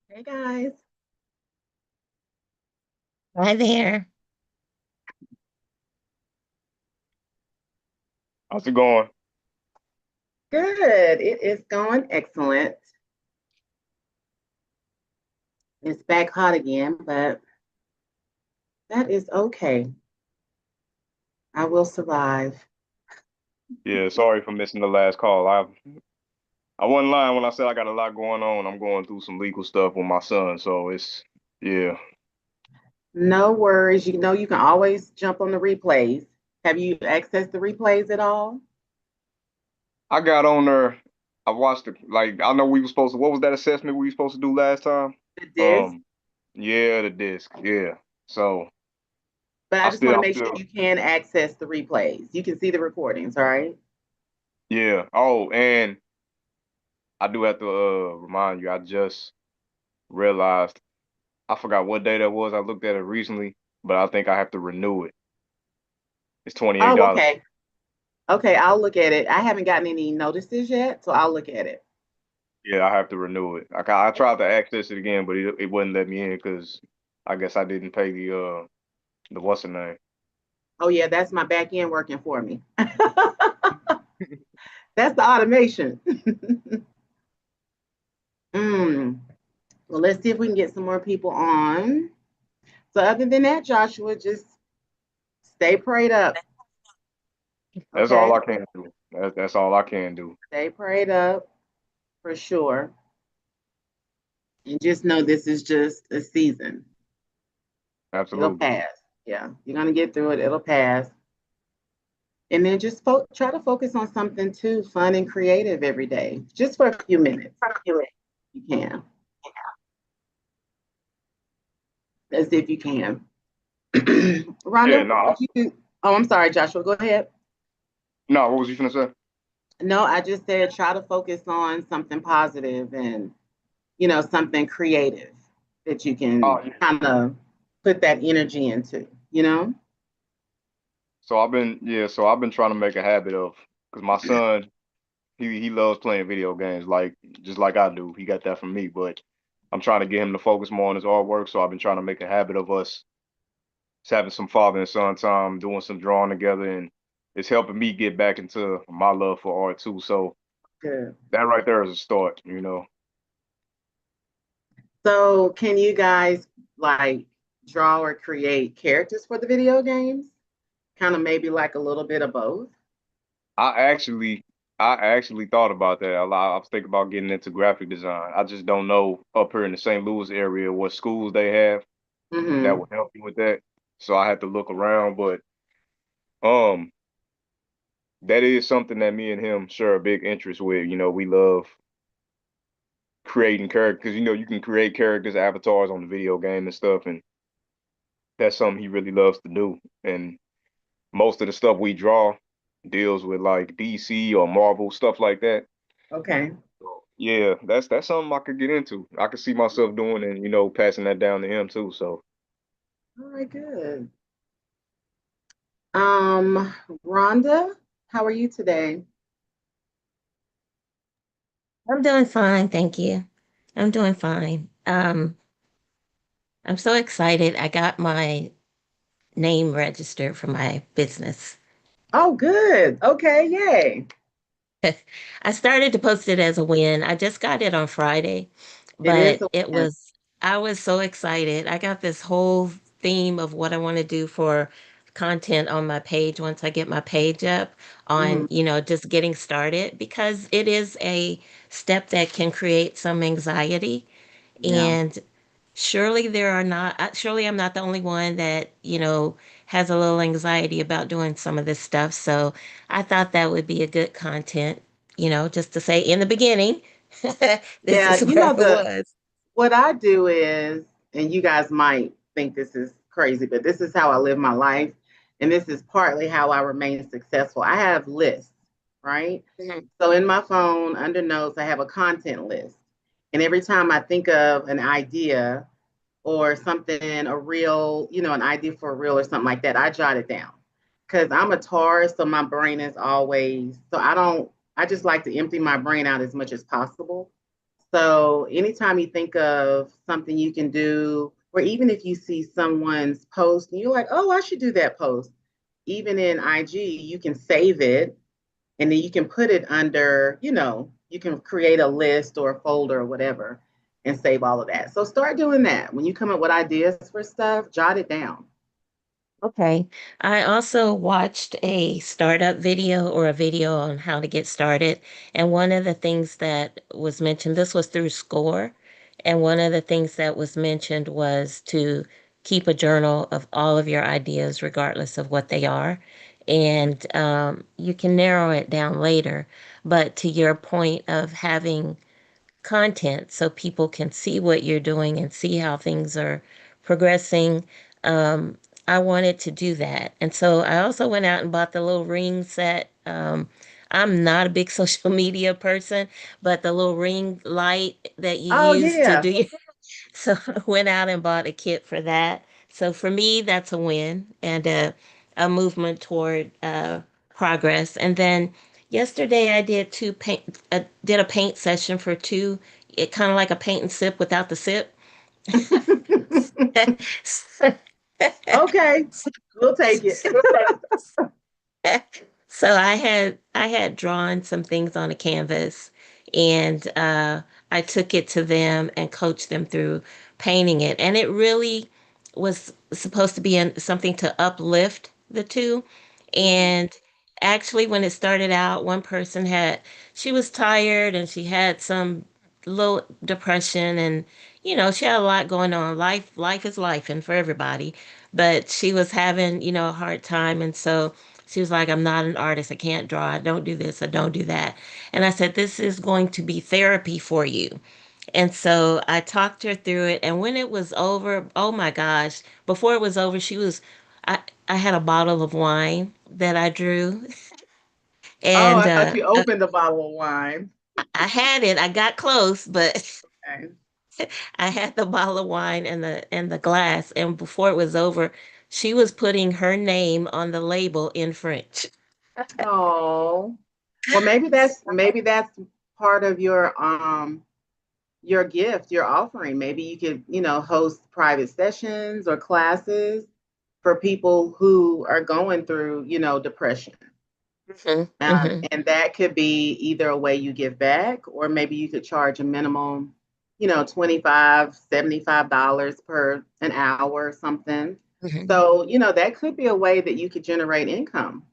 Hey guys. Hi there. How's it going? Good. It is going excellent. It's back hot again, but that is okay. I will survive. Yeah, sorry for missing the last call. I wasn't lying when I said I got a lot going on. I'm going through some legal stuff with my son, so yeah. No worries. You know you can always jump on the replays. Have you accessed the replays at all? I got on there. I watched it. Like I know we were supposed to. What was that assessment we were supposed to do last time? The disc, Um, yeah, the disc. Yeah. So but I I just want still, to I'm make sure still. you can access the replays. You can see the recordings, all right? Yeah. Oh, and I do have to remind you. I just realized I forgot what day that was. I looked at it recently, but I think I have to renew it. It's Oh, $28. okay. Okay, I'll look at it. I haven't gotten any notices yet, so I'll look at it. Yeah, I have to renew it. I tried to access it again, but it wouldn't let me in because I guess I didn't pay the what's the name. Oh yeah, that's my back end working for me. That's the automation. Mm. Well, let's see if we can get some more people on. So, other than that, Joshua, just stay prayed up. That's Okay. all I can do. That's all I can do. Stay prayed up for sure. And just know this is just a season. It'll Absolutely. pass. Yeah. You're going to get through it. It'll pass. And then just try to focus on something too fun and creative every day, just for a few minutes. You can, as if you can. Yeah, Rhonda, no, did you? Oh, I'm sorry, Joshua. Go ahead. no. What was you gonna say? No, I just said try to focus on something positive and something creative that you Oh, can yeah. kind of put that energy into, So I've been trying to make a habit of because my son he loves playing video games like just like I do. He got that from me, but I'm trying to get him to focus more on his artwork. So I've been trying to make a habit of us just having some father and son time, doing some drawing together, and it's helping me get back into my love for art too. So Good. that right there is a start. So, can you guys like draw or create characters for the video games? Kind of maybe like a little bit of both. I actually, I actually thought about that a lot. I was thinking about getting into graphic design. I just don't know up here in the St. Louis area what schools they have that Hmm. would help you with that. So I had to look around, but um, that is something that me and him share a big interest with. We love creating characters because you can create characters, avatars on the video game and stuff, and that's something he really loves to do. And most of the stuff we draw deals with like DC or Marvel stuff like that. Okay. Yeah, that's something I could get into. I could see myself doing and passing that down to him too. So All right, good. Um, Rhonda, how are you today? I'm doing fine, thank you. I'm doing fine. I'm so excited. I got my name registered for my business. Oh, good. Okay, yay. I started to post it as a win. I just got it on Friday, It is but a win. I was so excited. I got this whole theme of what I want to do for content on my page once I get my page up Mhm. on, just getting started because it is a step that can create some anxiety. Yeah. And surely I'm not the only one that, has a little anxiety about doing some of this stuff. So I thought that would be a good content, just to say in the beginning, this Yeah, is where I the was. what I do is, and you guys might think this is crazy, but this is how I live my life. And this is partly how I remain successful. I have lists, right? Mhm. So in my phone, under notes, I have a content list. And every time I think of an idea or something, a reel, an idea for a reel or something like that, I jot it down. Because I'm a Taurus, so my brain is always, so I just like to empty my brain out as much as possible. So anytime you think of something you can do, or even if you see someone's post and you're like, oh, I should do that post, even in IG, you can save it and then you can put it under, you can create a list or a folder or whatever and save all of that. So start doing that. When you come up with ideas for stuff, jot it down. Okay. I also watched a startup video or a video on how to get started. And one of the things that was mentioned, this was through SCORE, and one of the things that was mentioned was to keep a journal of all of your ideas, regardless of what they are. And you can narrow it down later. But to your point of having content so people can see what you're doing and see how things are progressing. I wanted to do that. And so I also went out and bought the little ring set. I'm not a big social media person, but the little ring light that you Oh, use to yeah. do your so I went out and bought a kit for that. So for me, that's a win and a movement toward progress. And then yesterday I did did a paint session for two. It kind of like a paint and sip without the sip. Okay, we'll take it. So I had drawn some things on a canvas and I took it to them and coached them through painting it. And it really was supposed to be something to uplift the two. And actually when it started out, one person she was tired and she had some little depression and she had a lot going on. Life is life and for everybody. But she was having, a hard time and so she was like, I'm not an artist. I can't draw. I don't do this. I don't do that. And I said, this is going to be therapy for you. And so I talked her through it. And when it was over, oh my gosh, before it was over, I, I had a bottle of wine that I drew. Oh, And I thought you opened the bottle of wine. I had it. I got close, but Okay. I had the bottle of wine and the glass. And before it was over, she was putting her name on the label in French. Oh, well, maybe that's part of your gift, your offering. Maybe you could, host private sessions or classes for people who are going through, depression. Hmm. Hmm. And that could be either a way you give back, or maybe you could charge a minimum, 25, $75 per an hour or something. Hmm. So, that could be a way that you could generate income.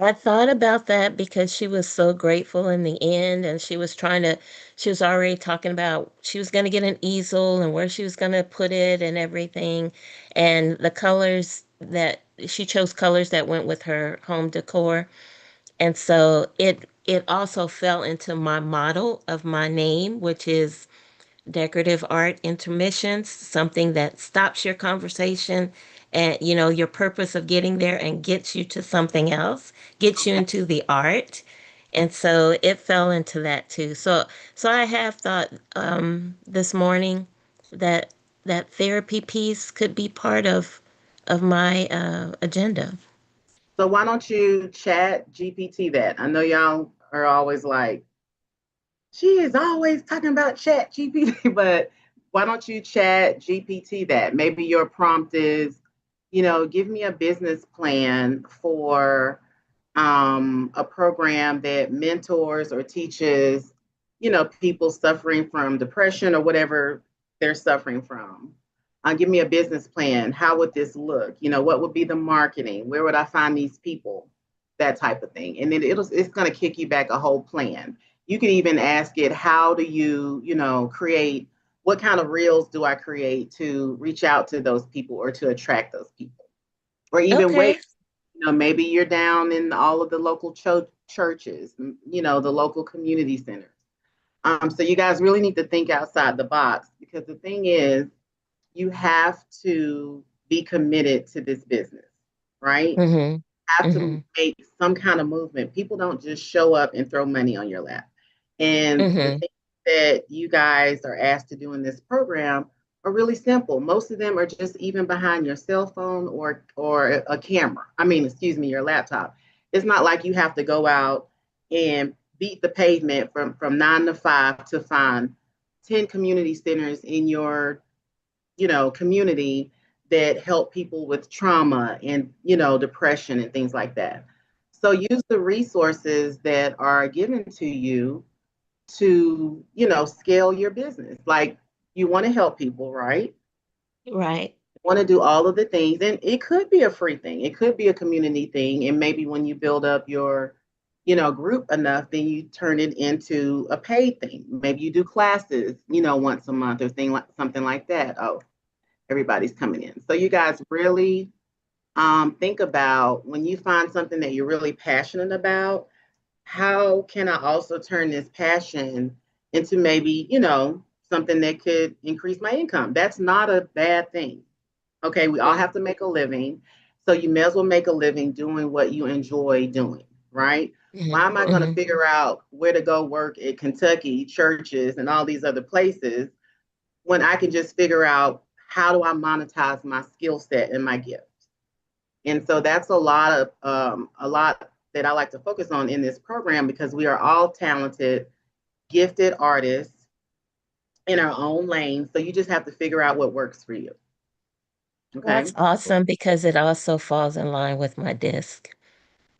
I thought about that because she was so grateful in the end, and she was already talking about she was going to get an easel and where she was going to put it and everything. And the colors that she chose colors that went with her home decor. And so it also fell into my model of my name, which is decorative art intermissions, something that stops your conversation and your purpose of getting there and gets you to something else, gets you Okay. into the art. And so it fell into that too. So I have thought this morning that that therapy piece could be part of my agenda. So why don't you chat GPT that? I know y'all are always like, she is always talking about chat GPT, but why don't you chat GPT that? Maybe your prompt is, give me a business plan for a program that mentors or teaches, people suffering from depression or whatever they're suffering from. Give me a business plan. How would this look? What would be the marketing? Where would I find these people? That type of thing. And then it's going to kick you back a whole plan. You can even ask it, how do you, create, what kind of reels do I create to reach out to those people or to attract those people? Or even wait, Okay. maybe you're down in all of the local churches, the local community centers. So you guys really need to think outside the box, because the thing is, you have to be committed to this business, right? Mm-hmm. Have to Mm-hmm. make some kind of movement. People don't just show up and throw money on your lap. And the Mm-hmm. things that you guys are asked to do in this program are really simple. Most of them are just even behind your cell phone or a camera. I mean, excuse me, your laptop. It's not like you have to go out and beat the pavement from 9 to 5 to find 10 community centers in your, community that help people with trauma and, depression and things like that. So use the resources that are given to you to, scale your business. Like you want to help people, right? Right. Want to do all of the things, and it could be a free thing, it could be a community thing, and maybe when you build up your group enough, then you turn it into a paid thing. Maybe you do classes once a month or something like that. Oh, everybody's coming in. So you guys really think about, when you find something that you're really passionate about, how can I also turn this passion into maybe something that could increase my income? That's not a bad thing. Okay, we all have to make a living. So you may as well make a living doing what you enjoy doing, right? Why am I going to figure out where to go work at Kentucky, churches, and all these other places when I can just figure out how do I monetize my skill set and my gift? And so that's a lot that I like to focus on in this program, because we are all talented, gifted artists in our own lane. So you just have to figure out what works for you. Okay. That's awesome because it also falls in line with my disc.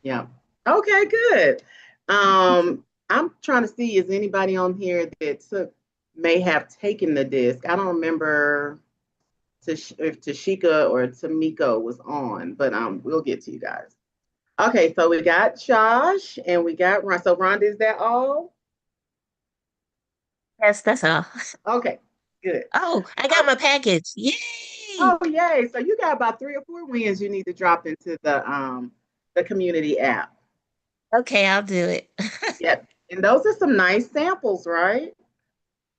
Yeah. Okay, good. I'm trying to see, is anybody on here that may have taken the disc? I don't remember if Tashika or Tamiko was on, but we'll get to you guys. Okay, so we got Josh and we got Ron. So Rhonda, is that all? Yes, that's all. Okay, good. Oh, I got my package. Yay! Oh, yay. So you got about 3 or 4 wins you need to drop into the community app. Okay, I'll do it. Yep. And those are some nice samples, right?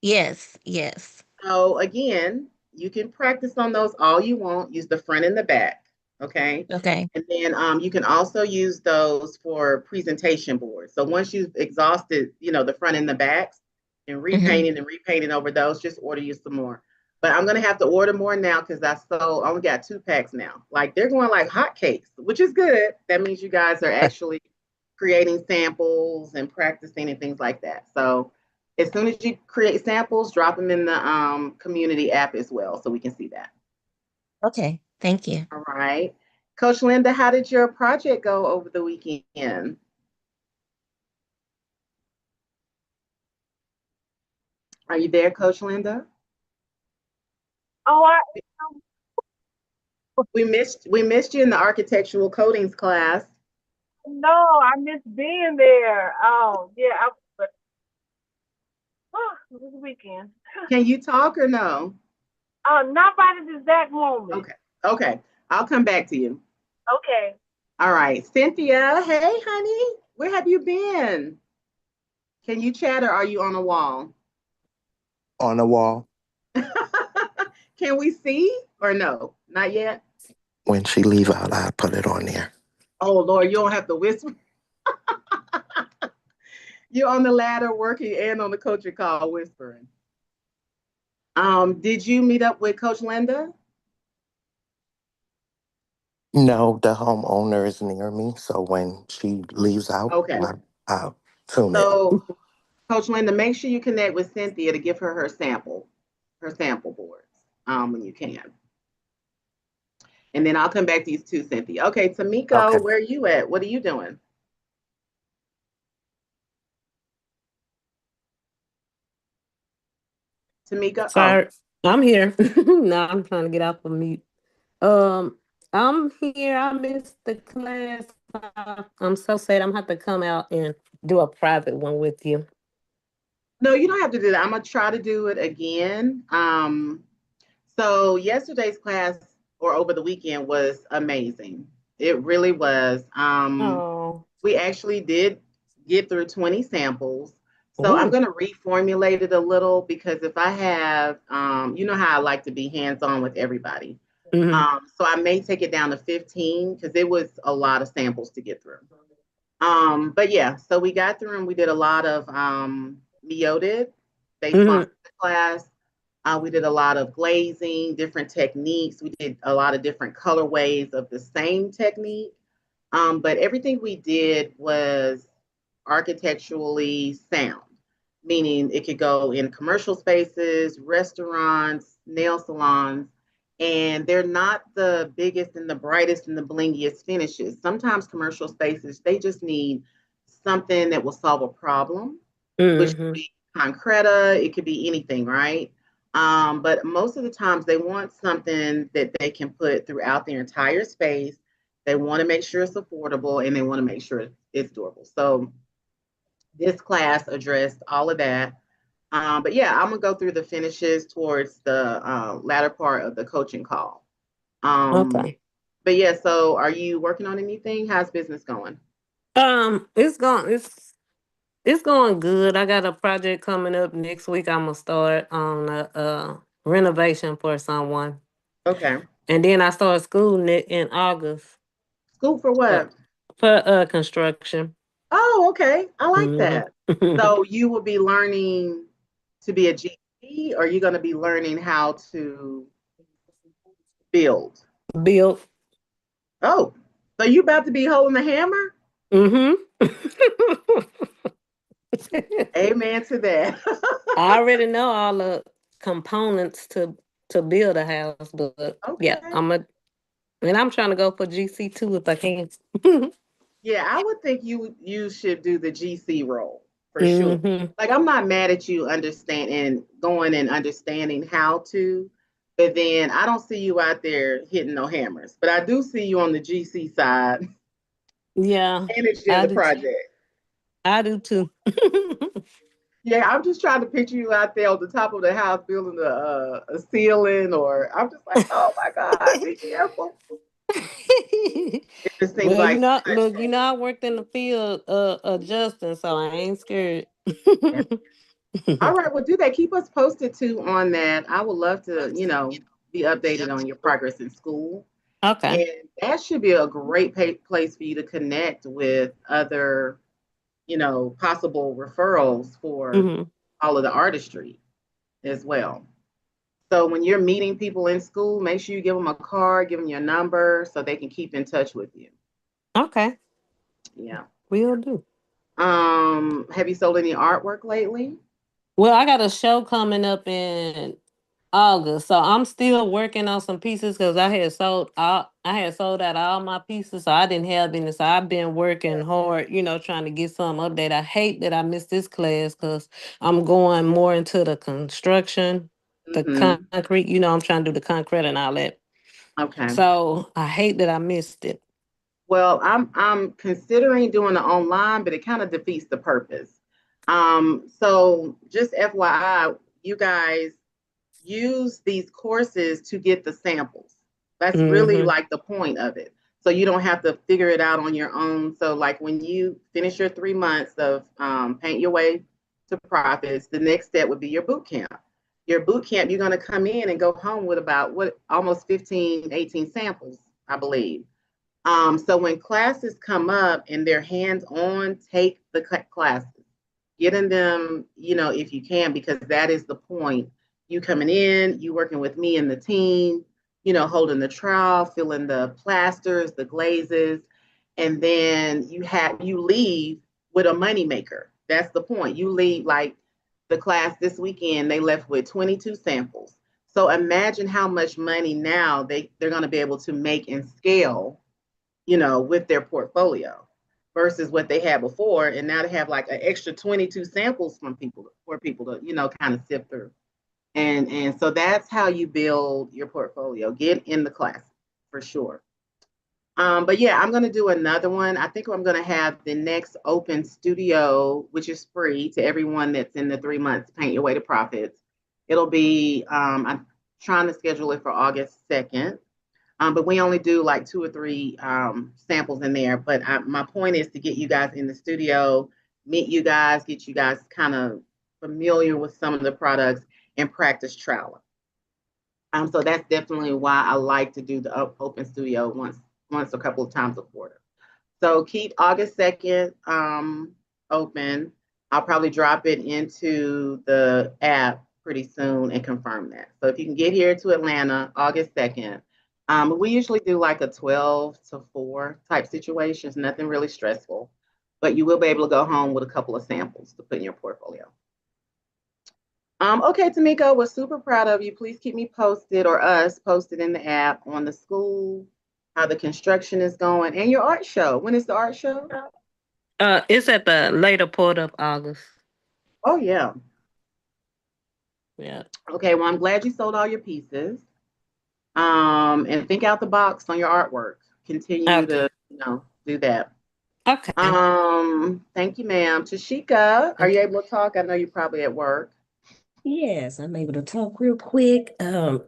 Yes, yes. So again, you can practice on those all you want. Use the front and the back. Okay. Okay. And then you can also use those for presentation boards. So once you've exhausted, the front and the backs and repainting over those, just order you some more. But I'm gonna have to order more now because I only got 2 packs now. Like they're going like hotcakes, which is good. That means you guys are actually creating samples and practicing and things like that. So as soon as you create samples, drop them in the community app as well so we can see that. Okay, thank you. All right. Coach Linda, how did your project go over the weekend? Are you there, Coach Linda? Oh, We missed you in the architectural coatings class. no, I miss being there. Oh, yeah. It was a weekend. Can you talk or no? Not by this exact moment. Okay. I'll come back to you. Okay. All right. Cynthia, hey, honey. Where have you been? Can you chat or are you on a wall? On the wall. Can we see or no? Not yet? When she leave out, I put it on there. Oh, Lord, you don't have to whisper. You're on the ladder working and on the coaching call whispering. Did you meet up with Coach Linda? No, the homeowner is near me, so when she leaves out, Okay. I'll tune in. So, Coach Linda, make sure you connect with Cynthia to give her sample boards when you can. And then I'll come back to you too, Cynthia. Okay, Tamiko, Okay. where are you at? What are you doing? Tamika? Sorry, I'm here. No, I'm trying to get off of mute. I'm here. I missed the class. I'm so sad. I'm gonna have to come out and do a private one with you. No, you don't have to do that. I'm gonna try to do it again. So yesterday's class or over the weekend was amazing. It really was. Oh, We actually did get through 20 samples. So I'm ooh. going to reformulate it a little because if I have, you know how I like to be hands-on with everybody. Mhm. So I may take it down to 15 because it was a lot of samples to get through. But yeah, so we got through and we did a lot of Mioted. They sponsored the class. We did a lot of glazing, different techniques. We did a lot of different colorways of the same technique. But everything we did was architecturally sound. meaning it could go in commercial spaces, restaurants, nail salons, and they're not the biggest and the brightest and the blingiest finishes. Sometimes commercial spaces, they just need something that will solve a problem, which could Mm-hmm. be concreta, it could be anything, right? But most of the times they want something that they can put throughout their entire space. They want to make sure it's affordable and they want to make sure it's durable. So this class addressed all of that. But yeah, I'm gonna go through the finishes towards the latter part of the coaching call. Um, Okay. but yeah, so are you working on anything? How's business going? It's going good. I got a project coming up next week. I'm gonna start on a renovation for someone, Okay. and then I start school in August School for uh, what? for construction. Oh, okay. I like Hmm. that. So you will be learning to be a GC, or you're going to be learning how to build. Built. Oh, so you about to be holding the hammer? Hmm. Amen to that. I already know all the components to build a house, but yeah, Okay. I'm trying to go for GC2 if I can. Yeah, I would think you should do the GC role for sure. Hmm. Like I'm not mad at you understanding going and understanding how to, but then I don't see you out there hitting no hammers. But I do see you on the GC side Yeah, managing I the do. project. I do too. Yeah, I'm just trying to picture you out there on the top of the house building a ceiling, or I'm just like, oh my God, be careful. It just seems Well, like too much. look, I worked in the field adjusting, so I ain't scared. Yeah. All right, well, do that. Keep us posted too on that. I would love to, be updated on your progress in school. Okay. And that should be a great place for you to connect with other, possible referrals for Hmm. all of the artistry as well. So when you're meeting people in school, make sure you give them a card, give them your number so they can keep in touch with you. Okay. Yeah. Will do. Have you sold any artwork lately? Well, I got a show coming up in August, so I'm still working on some pieces because I had sold out all my pieces, so I didn't have any. So I've been working hard, trying to get some update. I hate that I missed this class because I'm going more into the construction, the Mm-hmm. concrete. I'm trying to do the concrete and all that. Okay. So I hate that I missed it. Well, I'm considering doing it online, but it kind of defeats the purpose. So just FYI, you guys use these courses to get the samples. That's really Mm-hmm. like the point of it. So you don't have to figure it out on your own. So like when you finish your 3 months of paint your way to profits, the next step would be your boot camp. Your boot camp, you're going to come in and go home with about almost 15, 18 samples, I believe. So when classes come up and they're hands-on, take the classes, getting them, if you can, because that is the point. You coming in, you working with me and the team, holding the trowel, filling the plasters, the glazes, and then you leave with a money maker. That's the point. You leave like the class this weekend, they left with 22 samples. So imagine how much money now they're going to be able to make and scale, with their portfolio versus what they had before. And now they have like an extra 22 samples for people to, kind of sift through. And so that's how you build your portfolio. Get in the class for sure. But yeah, I'm going to do another one. I think I'm going to have the next open studio, which is free to everyone that's in the 3 months Paint Your Way to Profits. It'll be, I'm trying to schedule it for August 2nd. But we only do like 2 or 3 samples in there. But my point is to get you guys in the studio, meet you guys, get you guys kind of familiar with some of the products and practice troweling. So that's definitely why I like to do the open studio once a couple of times a quarter. So keep August 2nd open. I'll probably drop it into the app pretty soon and confirm that. So if you can get here to Atlanta, August 2nd, we usually do like a 12 to 4 type situations, nothing really stressful, but you will be able to go home with a couple of samples to put in your portfolio. Okay, Tamiko, we're super proud of you. Please keep me posted or us posted in the app on the school, how the construction is going, and your art show. When is the art show? It's at the later part of August. Oh, yeah. Yeah. Okay, well, I'm glad you sold all your pieces. And think out the box on your artwork. Continue Okay. to, do that. Okay. Thank you, ma'am. Tashika, are you able to talk? I know you're probably at work. Yes, I'm able to talk real quick. And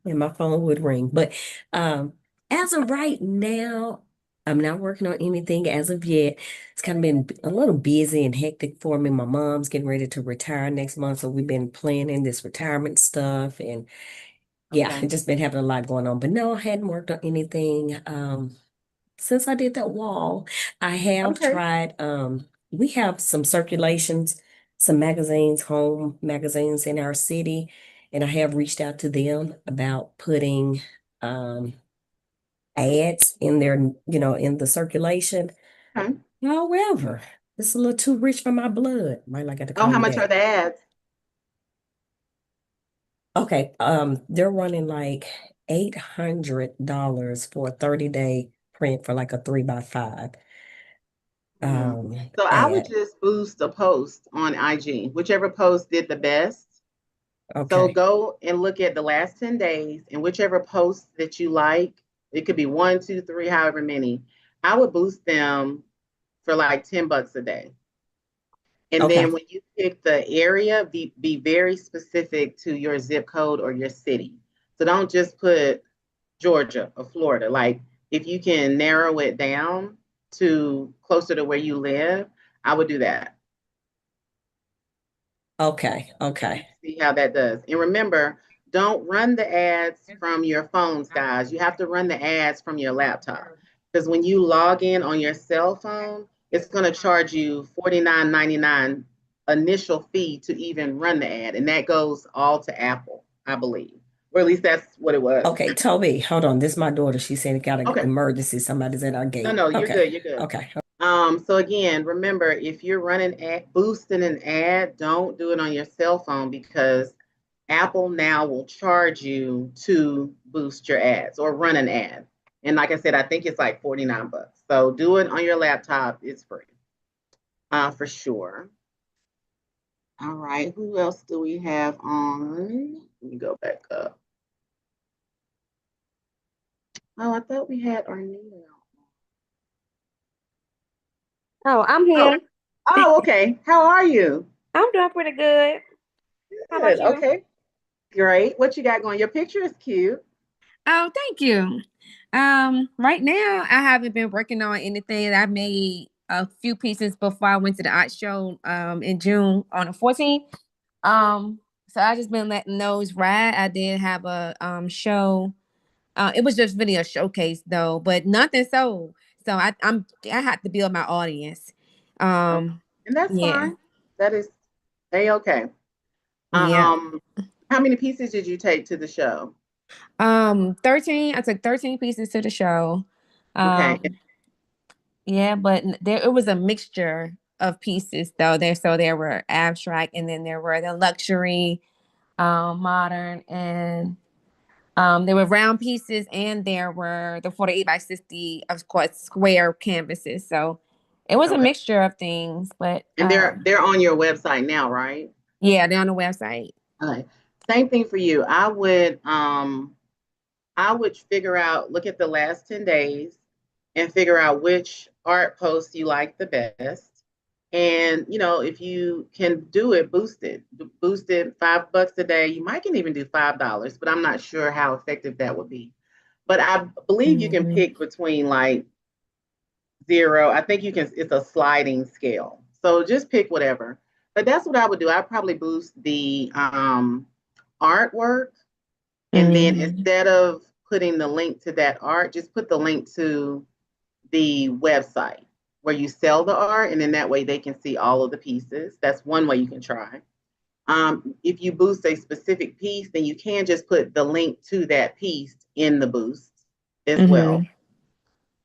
my phone would ring. But as of right now, I'm not working on anything as of yet. It's kind of been a little busy and hectic for me. My mom's getting ready to retire next month, so we've been planning this retirement stuff, and yeah, Okay. I've just been having a lot going on. But no, I hadn't worked on anything. Since I did that wall, I have Okay. tried, we have some circulations, some magazines, home magazines in our city, and I have reached out to them about putting ads in their, in the circulation. Okay. However, it's a little too rich for my blood. Might I got to Oh, call how you much are back. the ads? Okay, they're running like $800 for a 30-day print for like a 3x5. So I would Ad. just boost a post on IG, whichever post did the best. So Okay. go and look at the last 10 days and whichever post that you like, it could be one, two, three, however many. I would boost them for like $10 a day. And Okay. then when you pick the area, be very specific to your zip code or your city. So don't just put Georgia or Florida. Like if you can narrow it down to closer to where you live, I would do that. Okay. Okay. See how that does. And remember, don't run the ads from your phones, guys. You have to run the ads from your laptop. Because when you log in on your cell phone, it's going to charge you $49.99 initial fee to even run the ad. And that goes all to Apple, I believe. Or at least that's what it was. Okay, Toby, hold on. This is my daughter. She said it got an Okay. emergency. Somebody's at our No, gate. no, you're Okay. good. You're good. Okay. So again, remember, if you're boosting an ad, don't do it on your cell phone because Apple now will charge you to boost your ads or run an ad. And like I said, I think it's like $49. So do it on your laptop. It's free, for sure. All right. Who else do we have on? Let me go back up. Oh, I thought we had Arnita. Oh, I'm here. Oh, okay. How are you? I'm doing pretty good. How about Good. you? Okay. Great. What you got going? Your picture is cute. Oh, thank you. Right now I haven't been working on anything. I made a few pieces before I went to the art show in June on the 14th. So I just been letting those ride. I did have a show. It was just really a showcase though, but nothing sold. So I had to build my audience. Okay. And that's Yeah. fine. That is okay. Yeah. How many pieces did you take to the show? 13. I took 13 pieces to the show. Okay. Yeah, but it was a mixture of pieces though. There were abstract and then there were the luxury, modern, and there were round pieces and there were the 48 by 60, of course, square canvases. So it was a Okay. mixture of things, but And they're on your website now, right? yeah, they're on the website. Okay. Same thing for you. I would figure out, look at the last 10 days and figure out which art post you like the best. And if you can do it, boost it $5 a day. You might can even do $5, but I'm not sure how effective that would be. But I believe you can pick between like 0. I think you can, it's a sliding scale. So just pick whatever. But that's what I would do. I'd probably boost the artwork. And then instead of putting the link to that art, just put the link to the website where you sell the art. And then that way they can see all of the pieces. That's one way you can try. If you boost a specific piece, then you can just put the link to that piece in the boost as well.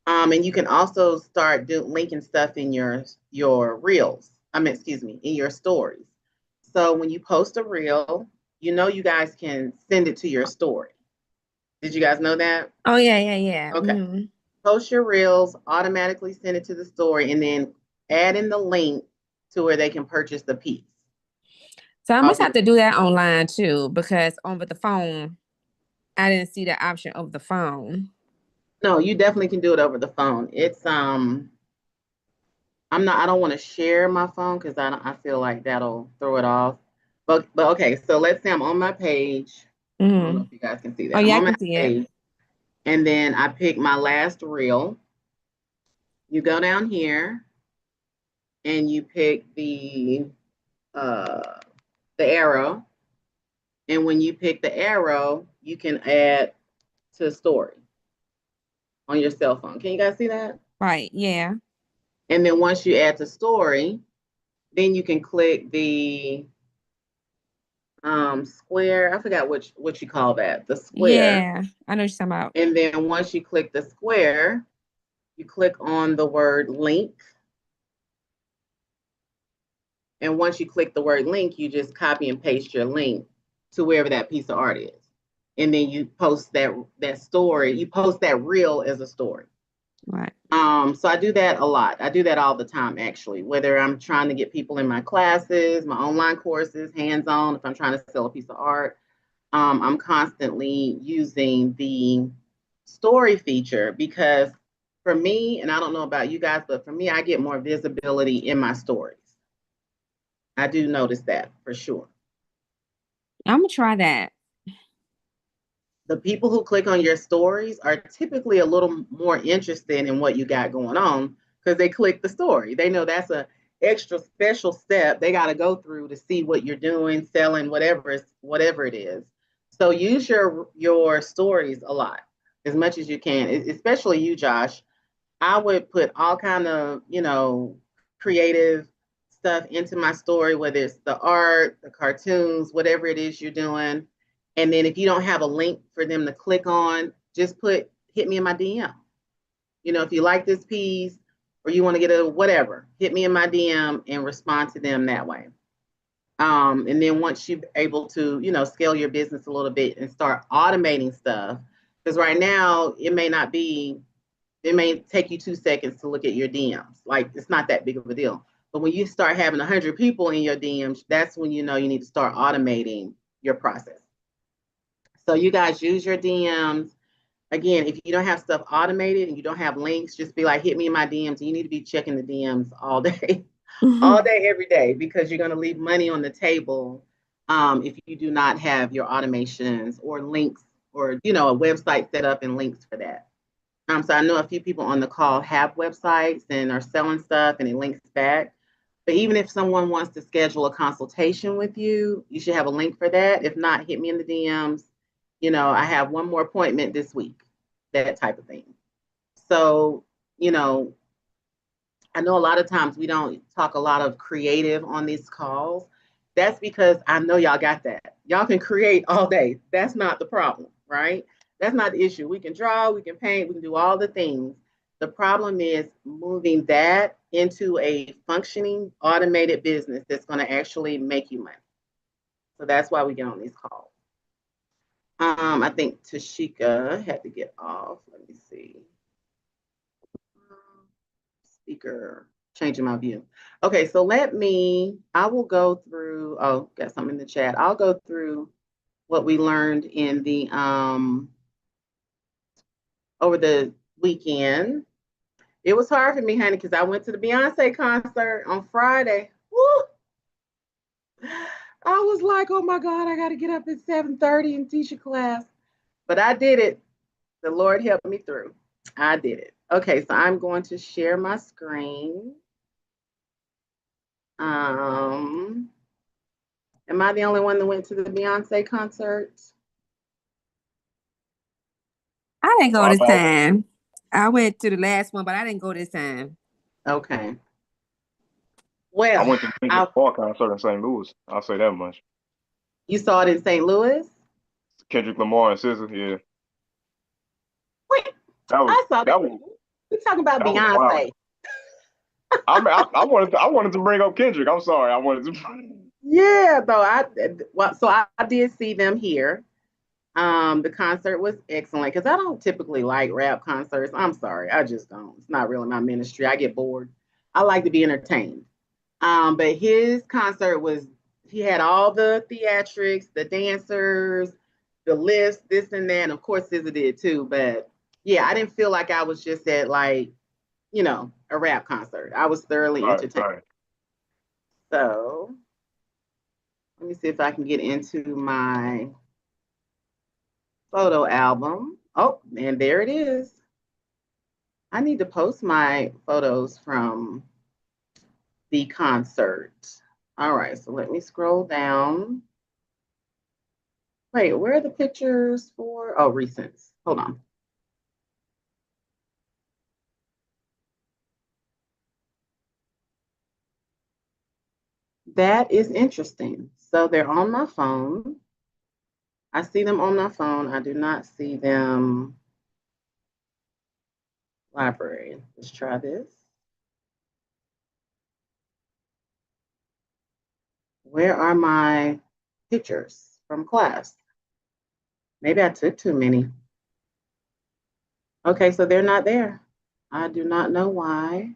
And you can also start linking stuff in your reels. In your stories. So when you post a reel, you know you guys can send it to your story. Did you guys know that? Oh yeah. Okay. Post your reels, automatically send it to the story, and then add in the link to where they can purchase the piece. So I must have to do that online too, because with the phone, I didn't see the option of the phone. No, you definitely can do it over the phone. It's I don't want to share my phone because I feel like that'll throw it off. But okay, so let's say I'm on my page. I don't know if you guys can see that. Oh I'm yeah, I on my can see page, it. and then I pick my last reel. You go down here, and you pick the arrow. And when you pick the arrow, you can add to story on your cell phone. Can you guys see that? Right, yeah. And then once you add to story, then you can click the square. I forgot what you call that, the square. Yeah, I know what you're talking about. And then once you click the square, you click on the word link. And once you click the word link, you just copy and paste your link to wherever that piece of art is. And then you post that story, you post that reel as a story. Right. So I do that a lot. I do that all the time, actually, whether I'm trying to get people in my classes, my online courses, hands-on, if I'm trying to sell a piece of art. I'm constantly using the story feature because for me, and I don't know about you guys, but for me, I get more visibility in my stories. I do notice that for sure. I'm gonna try that. The people who click on your stories are typically a little more interested in what you got going on because they click the story. They know that's a extra special step they got to go through to see what you're doing, selling, whatever it is. So use your stories a lot, as much as you can, especially you, Josh. I would put all kind of, creative stuff into my story, whether it's the art, the cartoons, whatever it is you're doing. And then if you don't have a link for them to click on, just hit me in my DM. If you like this piece or you want to get a whatever, hit me in my DM and respond to them that way. And then once you're able to, scale your business a little bit and start automating stuff, because right now it may take you 2 seconds to look at your DMs. Like it's not that big of a deal. But when you start having 100 people in your DMs, that's when you need to start automating your process. So you guys use your DMs. Again, if you don't have stuff automated and you don't have links, just be like, hit me in my DMs. You need to be checking the DMs all day, all day, every day, because you're going to leave money on the table if you do not have your automations or links or, a website set up and links for that. So I know a few people on the call have websites and are selling stuff and it links back. But even if someone wants to schedule a consultation with you, you should have a link for that. If not, hit me in the DMs. I have one more appointment this week, that type of thing. So, I know a lot of times we don't talk a lot of creative on these calls. That's because I know y'all got that. Y'all can create all day. That's not the problem, right? That's not the issue. We can draw, we can paint, we can do all the things. The problem is moving that into a functioning, automated business that's going to actually make you money. So that's why we get on these calls. I think Tashika had to get off. Let me see. Speaker, changing my view. Okay, so I will go through, got something in the chat. I'll go through what we learned in the, over the weekend. It was hard for me, honey, because I went to the Beyonce concert on Friday. Woo! I was like, oh my God, I got to get up at 7:30 and teach a class. But I did it. The Lord helped me through. I did it. Okay, so I'm going to share my screen. Am I the only one that went to the Beyonce concert? I didn't go this time. I went to the last one, but I didn't go this time. Okay. Well, I went to the Kendrick Lamar concert in St. Louis. I'll say that much. You saw it in St. Louis? Kendrick Lamar and SZA, yeah. Wait, I saw that. We talking about Beyonce. I wanted to bring up Kendrick. I'm sorry. I wanted to. Yeah, though I did see them here. The concert was excellent because I don't typically like rap concerts. I'm sorry, I just don't. It's not really my ministry. I get bored. I like to be entertained. But his concert was, he had all the theatrics, the dancers, the lifts, this and that. And of course, SZA did too. But yeah, I didn't feel like I was just at like, a rap concert. I was thoroughly Right, entertained. right. So let me see if I can get into my photo album. Oh, and there it is. I need to post my photos from the concert. All right, so let me scroll down. Wait, where are the pictures for? Oh, recents. Hold on. That is interesting. So they're on my phone. I see them on my phone. I do not see them library. Let's try this. Where are my pictures from class? Maybe I took too many. Okay, so they're not there. I do not know why.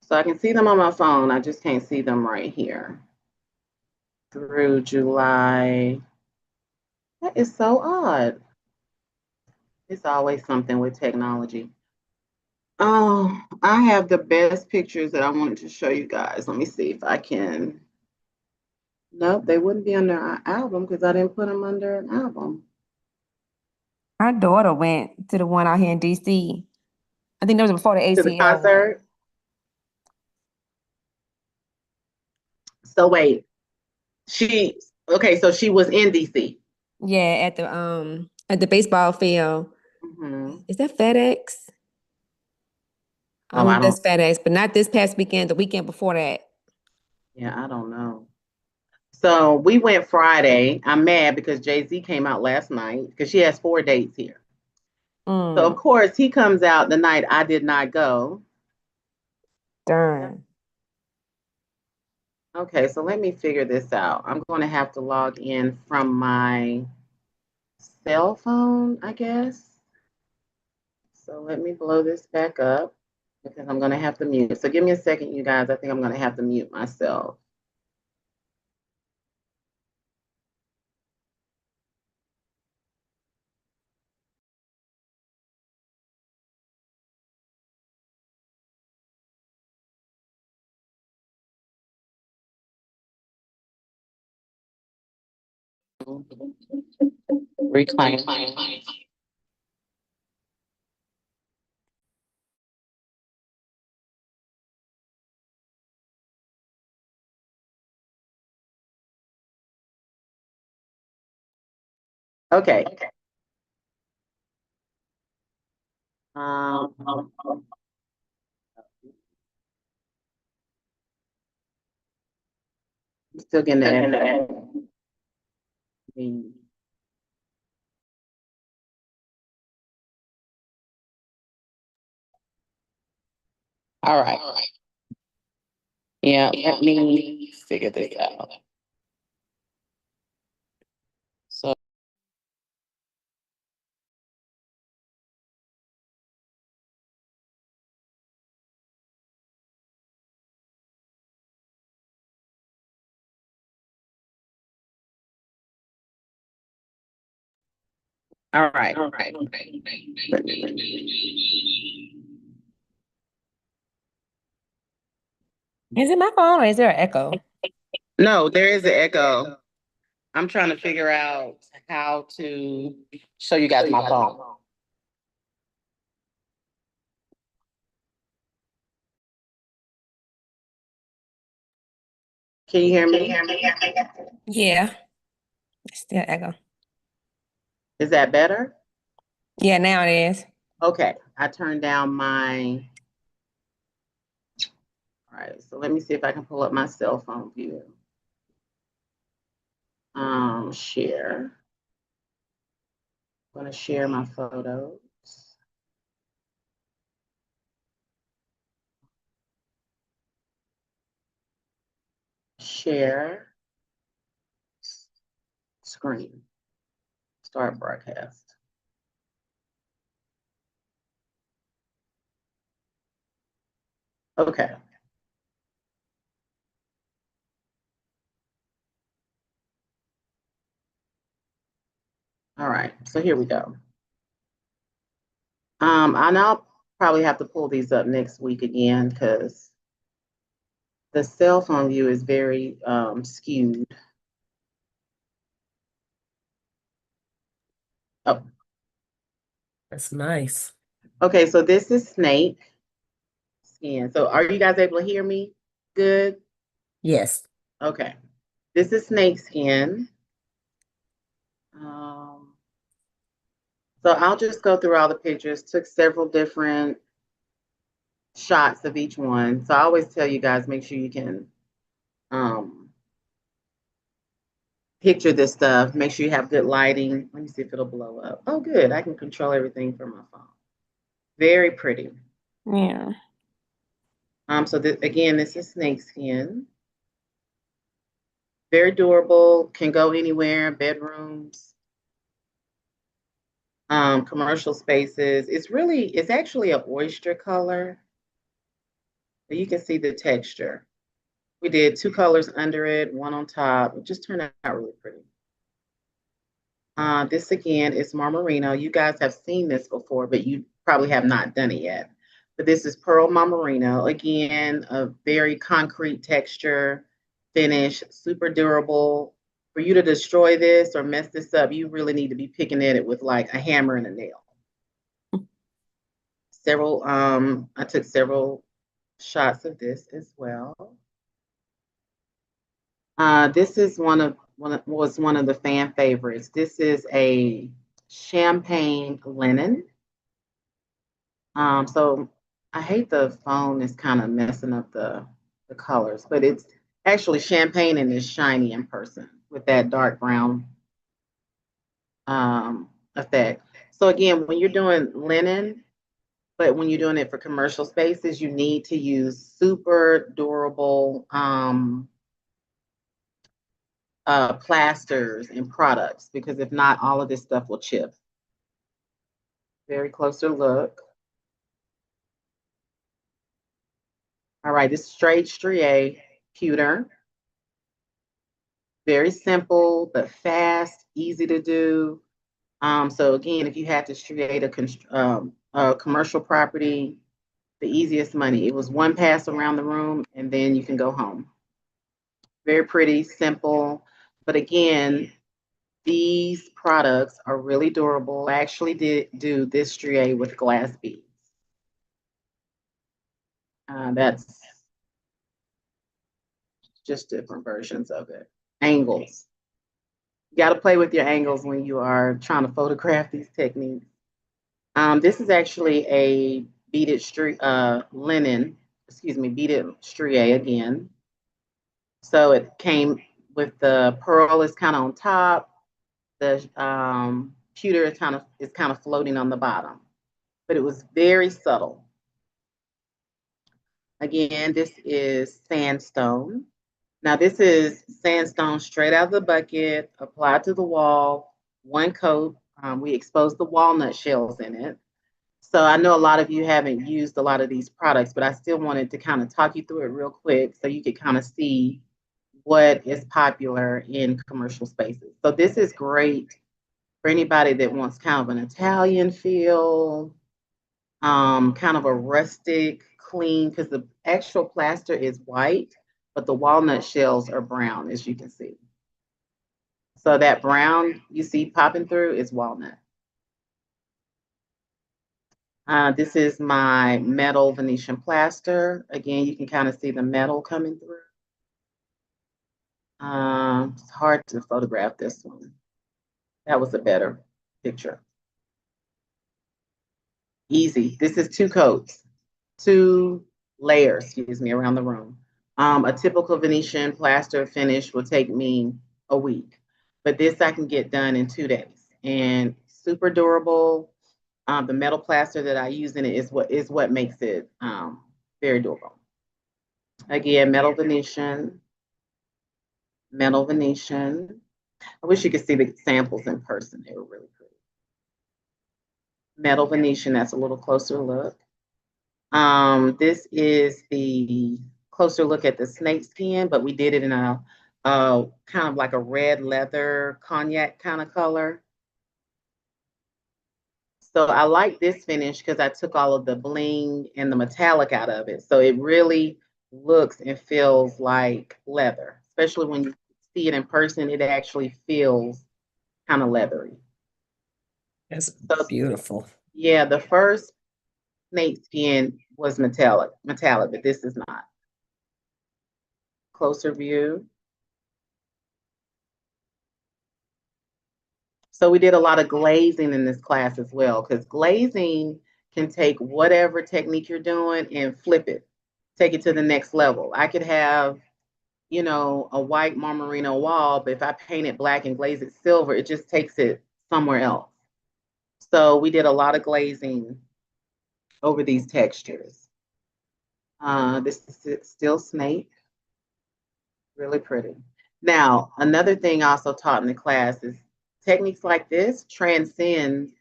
So I can see them on my phone. I just can't see them right here. Through July. That is so odd. It's always something with technology. Oh, I have the best pictures that I wanted to show you guys. Let me see if I can. Nope, they wouldn't be under our album because I didn't put them under an album. My daughter went to the one out here in DC. I think that was before the To the ACL one. concert. So wait, okay, so she was in DC. Yeah, at the baseball field. Is that FedEx? Oh, I don't. That's FedEx, but not this past weekend, the weekend before that. Yeah, I don't know. So we went Friday. I'm mad because Jay-Z came out last night because she has 4 dates here. So of course he comes out the night I did not go. Darn. Okay, so let me figure this out. I'm going to have to log in from my cell phone, I guess. So let me blow this back up because I'm going to have to mute. So give me a second, you guys. I think I'm going to have to mute myself. Reclaim. Okay. Um, I'm still getting the All right. Yeah, let me figure this out. So, all right. Is it my phone or is there an echo? No, there is an echo. I'm trying to figure out how to show you guys my phone. Can you hear me? Yeah. Still echo. Is that better? Yeah, now it is. Okay, I turned down my. All right, so let me see if I can pull up my cell phone view. Share. I'm going to share my photos. share screen. Start broadcast. Okay. All right, so here we go. And I'll probably have to pull these up next week again because the cell phone view is very skewed. Oh, That's nice. okay, so this is snake skin. So are you guys able to hear me good? Yes. Okay, this is snake skin. So I'll just go through all the pictures, took several different shots of each one. So I always tell you guys, make sure you can picture this stuff. Make sure you have good lighting. Let me see if it'll blow up. Oh, good. I can control everything from my phone. Very pretty. Yeah. So again, this is snake skin. Very durable, can go anywhere, bedrooms, commercial spaces. It's actually an oyster color. But you can see the texture. We did 2 colors under it, 1 on top. It just turned out really pretty. This again is Marmerino. You guys have seen this before, but you probably have not done it yet. But this is Pearl Marmerino. Again, a very concrete texture, finish, super durable. For you to destroy this or mess this up, you really need to be picking at it with like a hammer and a nail. I took several shots of this as well. This is one of the fan favorites. This is a champagne linen. So I hate the phone is kind of messing up the colors, but it's actually champagne and it's shiny in person with that dark brown effect. So again, when you're doing linen, but when you're doing it for commercial spaces, you need to use super durable plasters and products, because if not, all of this stuff will chip. Very closer look. All right, this straight strié pewter. Very simple, but fast, easy to do. So again, if you had to striate a commercial property, the easiest money. It was 1 pass around the room and then you can go home. Very pretty, simple. But again, these products are really durable. I actually did do this strié with glass beads. That's just different versions of it. Angles. You got to play with your angles when you are trying to photograph these techniques. This is actually a beaded beaded strié again. So it came with the pearl is kind of on top. The pewter is kind of floating on the bottom, but it was very subtle. Again, this is sandstone. Now this is sandstone straight out of the bucket, applied to the wall, 1 coat. We exposed the walnut shells in it. So I know a lot of you haven't used a lot of these products, but I still wanted to kind of talk you through it real quick so you could kind of see what is popular in commercial spaces. So this is great for anybody that wants kind of an Italian feel, kind of a rustic, clean, because the actual plaster is white, but the walnut shells are brown, as you can see. So that brown you see popping through is walnut. This is my metal Venetian plaster. Again, you can kind of see the metal coming through. It's hard to photograph this one. That was a better picture. Easy. This is 2 coats, 2 layers, excuse me, around the room. A typical Venetian plaster finish will take me a week, but this I can get done in 2 days, and super durable. The metal plaster that I use in it is what makes it very durable. Again, metal Venetian. metal Venetian. I wish you could see the samples in person. They were really pretty. Metal Venetian, that's a little closer look. This is the closer look at the snake skin, but we did it in a kind of like a red leather cognac kind of color. So I like this finish because I took all of the bling and the metallic out of it. So it really looks and feels like leather, especially when you see it in person, it actually feels kind of leathery. That's So beautiful. yeah, the first snake skin was metallic, but this is not. Closer view. So we did a lot of glazing in this class as well, because glazing can take whatever technique you're doing and flip it, take it to the next level. I could have, you know, a white marmerino wall, but if I paint it black and glaze it silver, it just takes it somewhere else. So we did a lot of glazing over these textures. This is still snake, really pretty. Now, another thing I also taught in the class is techniques like this transcend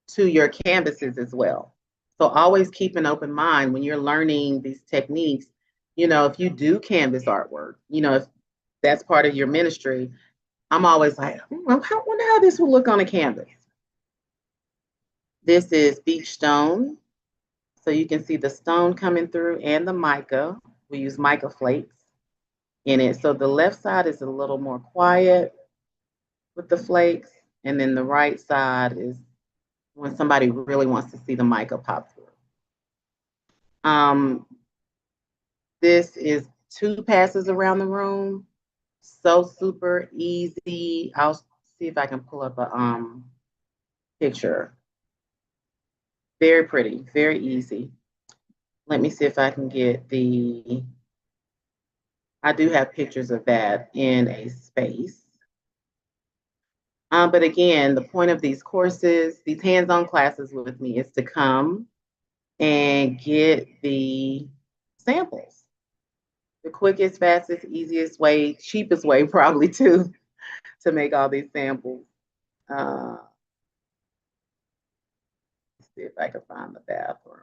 to your canvases as well. So always keep an open mind when you're learning these techniques. You know, if you do canvas artwork, you know, if that's part of your ministry, I'm always like, well, I wonder how this will look on a canvas. This is beach stone. So you can see the stone coming through and the mica. We use mica flakes in it. So the left side is a little more quiet with the flakes. And then the right side is when somebody really wants to see the mica pop through. This is 2 passes around the room. So super easy. I'll see if I can pull up a picture. Very pretty, very easy. Let me see if I can get I do have pictures of that in a space. But again, the point of these courses, these hands-on classes with me is to come and get the samples. The quickest, fastest, easiest way, cheapest way probably too, to make all these samples. Let's see if I can find the bathroom.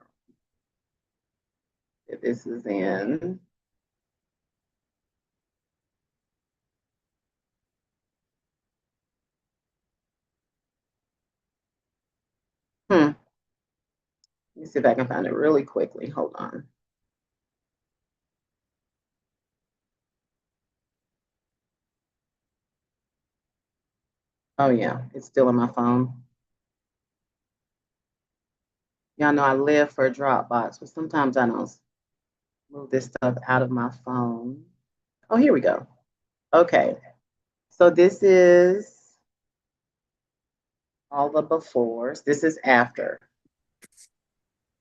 If this is in. Let me see if I can find it really quickly. Hold on. Oh yeah, it's still in my phone. Y'all know I live for a Dropbox, but sometimes I don't move this stuff out of my phone. Oh, here we go. Okay, so this is all the befores. This is after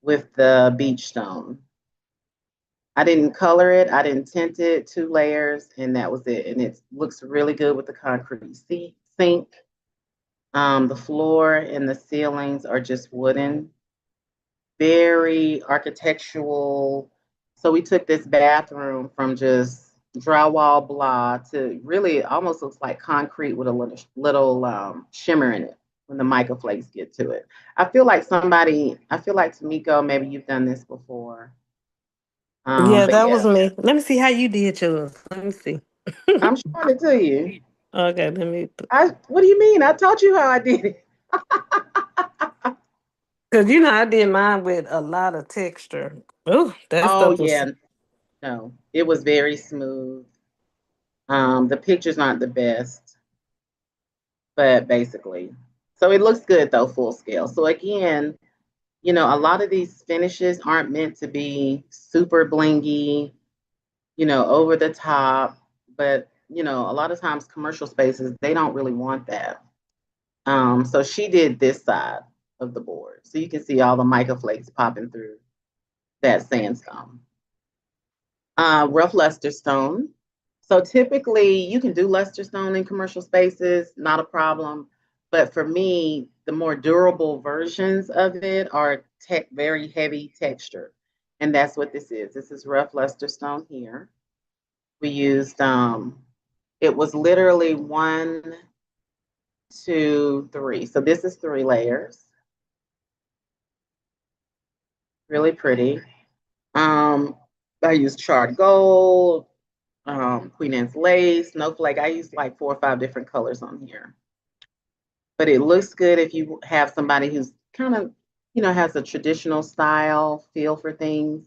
with the beach stone. I didn't color it. I didn't tint it, 2 layers, and that was it. And it looks really good with the concrete sink. The floor and the ceilings are just wooden. Very architectural. So we took this bathroom from just drywall blah to really, it almost looks like concrete with a little shimmer in it when the mica flakes get to it. I feel like Tamiko, maybe you've done this before. Yeah, But that was yeah, me. Let me see how you did yours. Let me see. I'm showing it to you. Okay, let me. What do you mean? I taught you how I did it. Because you know I did mine with a lot of texture. Oh, that Oh stuff was. yeah, no, it was very smooth. The pictures aren't the best, but basically, so it looks good though, full scale. So again, you know, a lot of these finishes aren't meant to be super blingy, you know, over the top, but you know, a lot of times commercial spaces, they don't really want that. So she did this side of the board. So you can see all the mica flakes popping through that sandstone. Rough luster stone. So typically you can do luster stone in commercial spaces, not a problem. But for me, the more durable versions of it are very heavy texture. And that's what this is. This is rough luster stone here. We used It was literally 1, 2, 3. So this is 3 layers. Really pretty. I used charred gold, Queen Anne's lace, snowflake. I used like 4 or 5 different colors on here. But it looks good if you have somebody who's kind of, has a traditional style feel for things.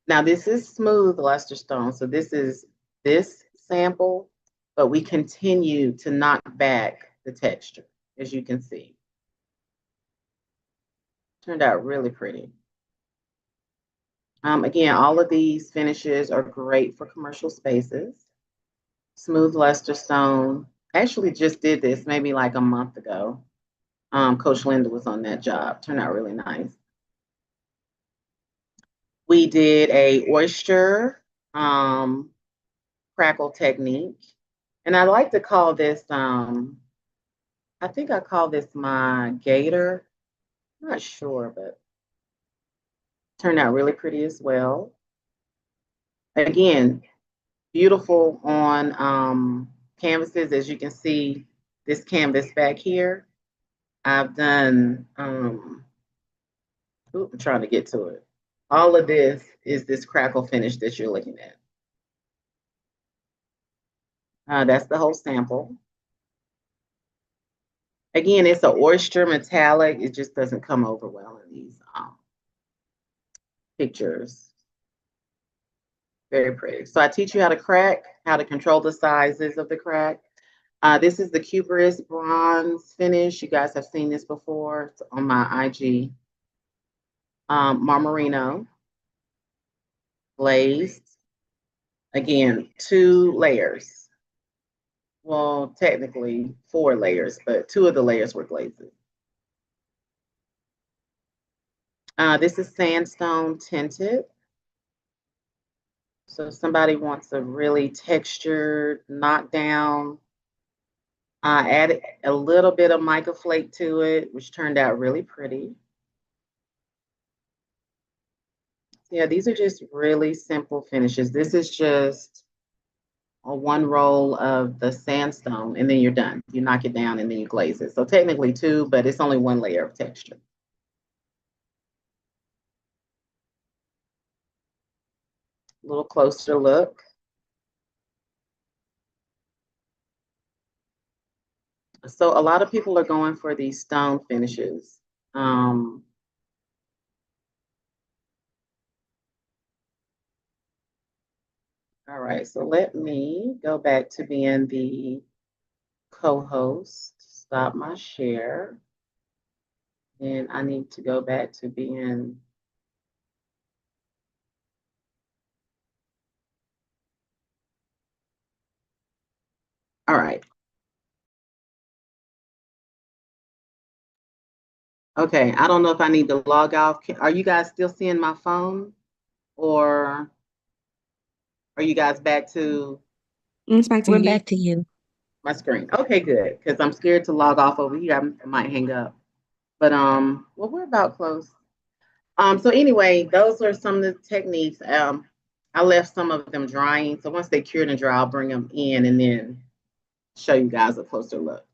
Now this is smooth luster stone. So this is this sample, but we continue to knock back the texture, as you can see. Turned out really pretty. Again, all of these finishes are great for commercial spaces. Smooth luster stone. I actually just did this maybe like a month ago. Coach Linda was on that job. Turned out really nice. We did a oyster crackle technique. And I like to call this, I think I call this my gator. I'm not sure, but turned out really pretty as well. Again, beautiful on canvases. As you can see, this canvas back here, I've done, I'm trying to get to it. All of this is this crackle finish that you're looking at. That's the whole sample. Again, it's an oyster metallic. It just doesn't come over well in these pictures. Very pretty. So I teach you how to crack, how to control the sizes of the crack. This is the Cuperous bronze finish. You guys have seen this before. It's on my IG. Marmerino, glazed. Again, 2 layers. Well, technically 4 layers, but 2 of the layers were glazes. This is sandstone tinted. So if somebody wants a really textured knockdown, I added a little bit of mica flake to it, which turned out really pretty. Yeah, these are just really simple finishes. This is just a 1 roll of the sandstone, and then you're done. You knock it down and then you glaze it. So technically 2, but it's only 1 layer of texture. A little closer look. So a lot of people are going for these stone finishes. All right, so let me go back to being the co-host, stop my share. And I need to go back to being all right. Okay, I don't know if I need to log off. Are you guys still seeing my phone, or are you guys back to It's back to We're you. back to you. my screen? Okay, good, because I'm scared to log off over here. I might hang up. But well, we're about close. So anyway, those are some of the techniques. I left some of them drying. So once they cured and dry, I'll bring them in and then show you guys a closer look.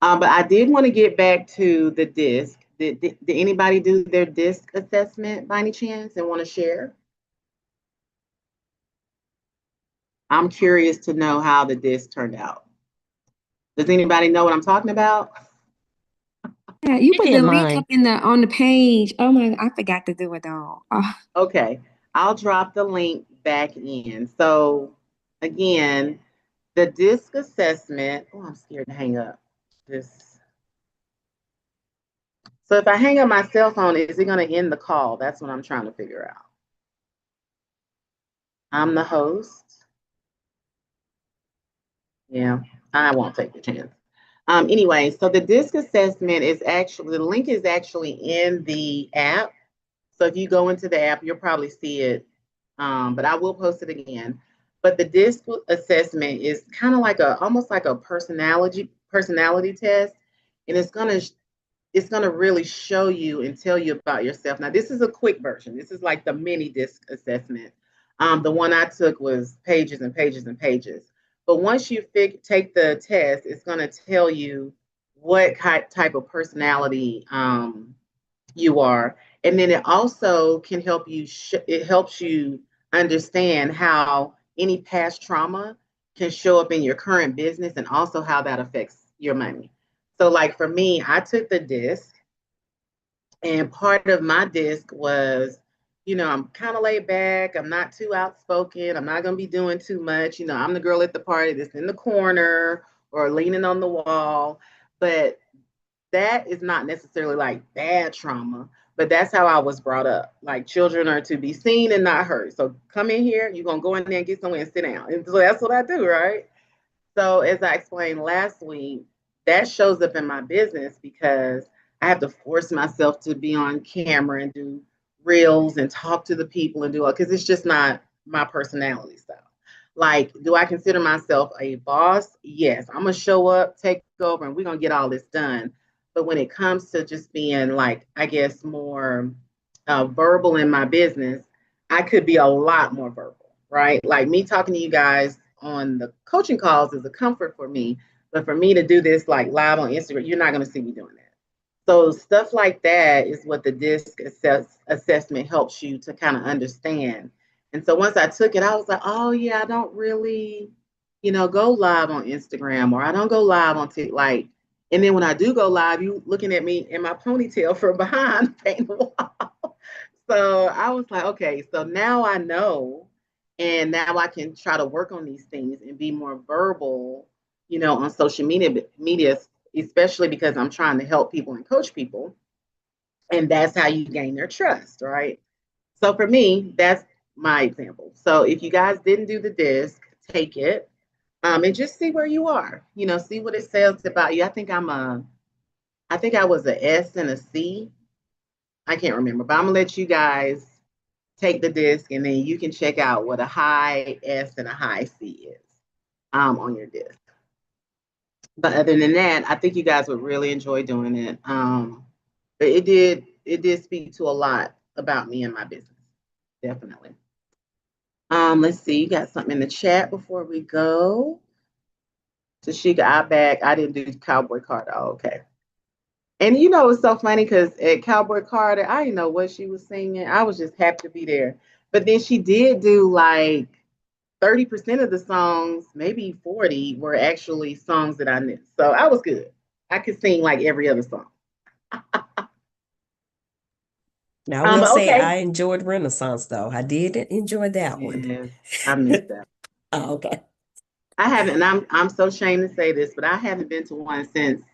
But I did want to get back to the disc. Did anybody do their disc assessment by any chance and want to share? I'm curious to know how the disc turned out. Does anybody know what I'm talking about? Yeah, you put did the link mine. up on the page. Oh my, I forgot to do it though. Oh. Okay, I'll drop the link back in. So again, the disc assessment, oh, I'm scared to hang up this. So if I hang up my cell phone, is it going to end the call? That's what I'm trying to figure out. I'm the host. Yeah, I won't take the chance. Anyway, so the disc assessment is actually, the link is actually in the app. So if you go into the app, you'll probably see it, but I will post it again. But the disc assessment is kind of like almost like a personality test, and it's gonna really show you and tell you about yourself. Now, this is a quick version. This is like the mini disc assessment. The one I took was pages and pages and pages. But once you take the test, it's going to tell you what type of personality you are. And then it also can help you, it helps you understand how any past trauma can show up in your current business and also how that affects your money. So like for me, I took the disc, and part of my disc was, I'm kind of laid back. I'm not too outspoken. I'm not going to be doing too much. I'm the girl at the party that's in the corner or leaning on the wall. But that is not necessarily like bad trauma, but that's how I was brought up. Like children are to be seen and not heard. So come in here, you're going to go in there and get somewhere and sit down. And so that's what I do, right? So as I explained last week, that shows up in my business because I have to force myself to be on camera and do reels and talk to the people and do it because it's just not my personality style. Like, do I consider myself a boss? Yes, I'm gonna show up, take over, and we're gonna get all this done. But when it comes to just being like, I guess, more verbal in my business, I could be a lot more verbal, right? Like me talking to you guys on the coaching calls is a comfort for me. But for me to do this like live on Instagram, you're not going to see me doing that. So stuff like that is what the DISC assessment helps you to kind of understand. And so once I took it, I was like, oh yeah, I don't really, go live on Instagram, or I don't go live on TikTok. Like, and then when I do go live, you looking at me in my ponytail from behind painting the wall. So I was like, okay, so now I know, and now I can try to work on these things and be more verbal, on social media, especially because I'm trying to help people and coach people. And that's how you gain their trust, right? So for me, that's my example. So if you guys didn't do the DISC, take it, and just see where you are. See what it says about you. I think I was an S and a C. I can't remember, but I'm gonna let you guys take the DISC, and then you can check out what a high S and a high C is on your DISC. But other than that, I think you guys would really enjoy doing it. But it did speak to a lot about me and my business, definitely. Let's see, you got something in the chat before we go. Tashika, I didn't do Cowboy Carter. Oh, okay. And it's so funny because at Cowboy Carter, I didn't know what she was singing. I was just happy to be there. But then she did do like 30% of the songs, maybe 40, were actually songs that I knew. So I was good. I could sing like every other song. Now, I will say I enjoyed Renaissance, though. I did enjoy that one. Yes, I missed that. Oh, okay. I haven't, and I'm so ashamed to say this, but I haven't been to one since.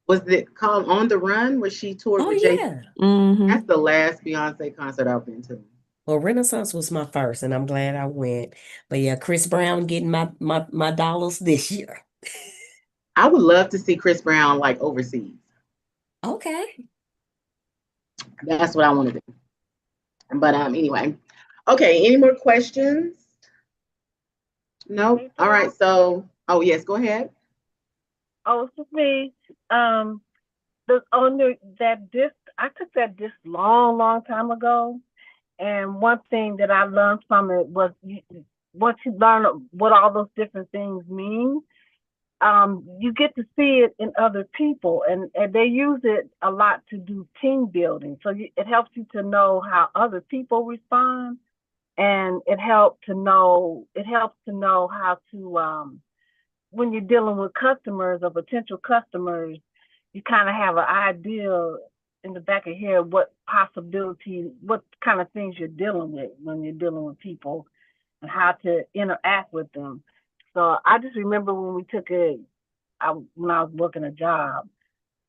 Was it called On the Run, where she toured with Jay? Yeah. Mm-hmm. That's the last Beyonce concert I've been to. Well, Renaissance was my first, and I'm glad I went. But yeah, Chris Brown getting my dollars this year. I would love to see Chris Brown like overseas. Okay. That's what I want to do. But anyway. Okay, any more questions? No? All right, so, oh yes, go ahead. Oh, it's just me. That disc, I took that disc long time ago. And one thing that I learned from it was once you learn what all those different things mean, you get to see it in other people, and they use it a lot to do team building. So it helps you to know how other people respond, and it helps to know how to, when you're dealing with customers or potential customers, you kind of have an idea in the back of your head what kind of things you're dealing with when you're dealing with people and how to interact with them. So I just remember when we took when I was working a job,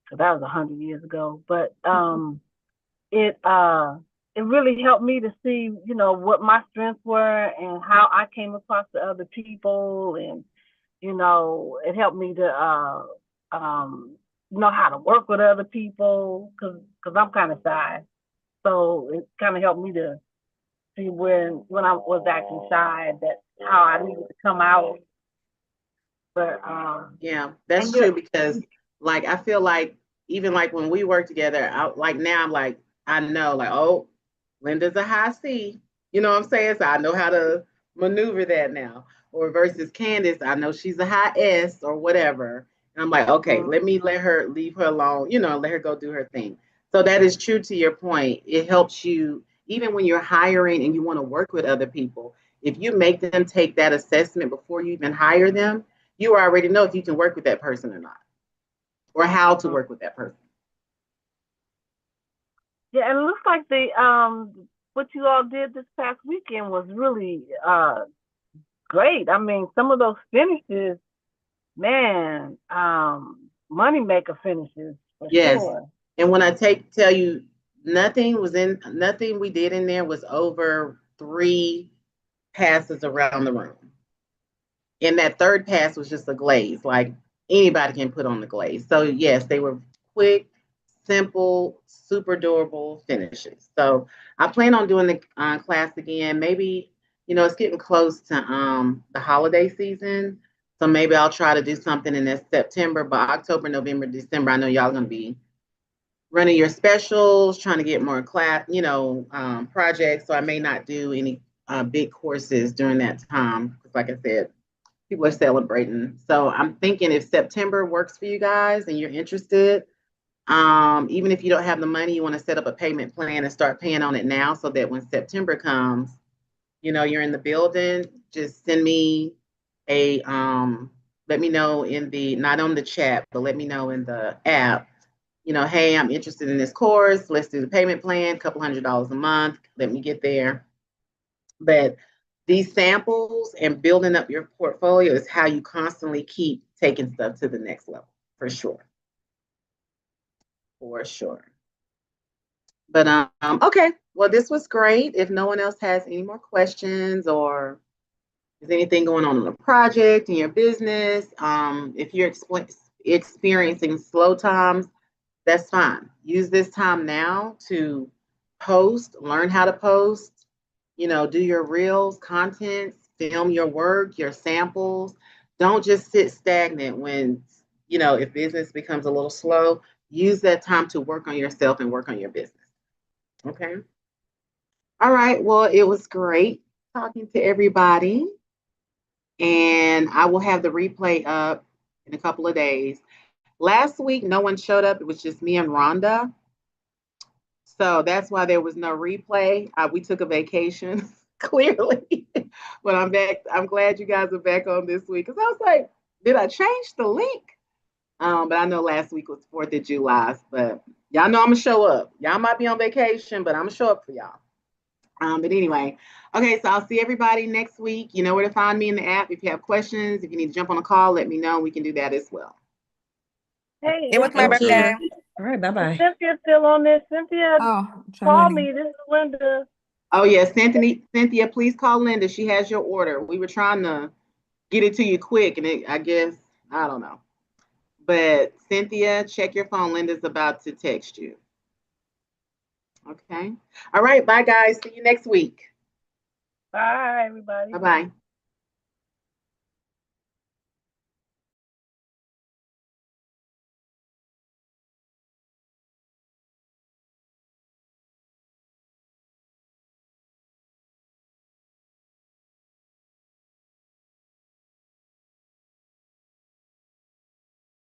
so that was 100 years ago. But it really helped me to see, what my strengths were and how I came across to other people, and it helped me to know how to work with other people because I'm kind of shy. So it kind of helped me to see when I was acting shy, that how I needed to come out. But yeah, that's true, because like I feel like even like when we work together, now I'm like, I know, like, oh, Linda's a high C. You know what I'm saying? So I know how to maneuver that now. or versus Candace, I know she's a high S or whatever. And I'm like, okay, let me let her leave her alone, let her go do her thing. So that is true to your point. It helps you, even when you're hiring and you want to work with other people, if you make them take that assessment before you even hire them, you already know if you can work with that person or not, or how to work with that person. Yeah, and it looks like what you all did this past weekend was really great. I mean, some of those finishes, man, money maker finishes for sure. And when I tell you, nothing we did in there was over 3 passes around the room. And that third pass was just a glaze, like anybody can put on the glaze. So yes, they were quick, simple, super durable finishes. So I plan on doing the class again. Maybe, it's getting close to the holiday season. So maybe I'll try to do something in this September, but October, November, December, I know y'all going to be running your specials, trying to get more class, projects. So I may not do any big courses during that time. Because like I said, people are celebrating. So I'm thinking if September works for you guys and you're interested, even if you don't have the money, you want to set up a payment plan and start paying on it now so that when September comes, you're in the building, just send me let me know not on the chat, but let me know in the app, hey, I'm interested in this course. Let's do the payment plan, $200 a month. Let me get there. But these samples and building up your portfolio is how you constantly keep taking stuff to the next level, for sure. For sure. But okay, well, this was great. If no one else has any more questions or is anything going on in the project, in your business, if you're experiencing slow times, that's fine. Use this time now to post, learn how to post, do your reels, content, film your work, your samples. Don't just sit stagnant when, if business becomes a little slow. Use that time to work on yourself and work on your business. Okay. All right. Well, it was great talking to everybody. And I will have the replay up in a couple of days. Last week, no one showed up. It was just me and Rhonda. So that's why there was no replay. We took a vacation, clearly. But I'm back. I'm glad you guys are back on this week. Because I was like, did I change the link? But I know last week was 4th of July. But y'all know I'm going to show up. Y'all might be on vacation, but I'm going to show up for y'all. But anyway, okay, so I'll see everybody next week. You know where to find me in the app. If you have questions, if you need to jump on a call, let me know. We can do that as well. Hey, It was my birthday. All right, bye-bye. Cynthia's still on this. Cynthia, call me. This is Linda. Oh, yeah, Cynthia, please call Linda. She has your order. We were trying to get it to you quick, and I guess, I don't know. But Cynthia, check your phone. Linda's about to text you. Okay. All right. Bye, guys. See you next week. Bye, everybody. Bye-bye.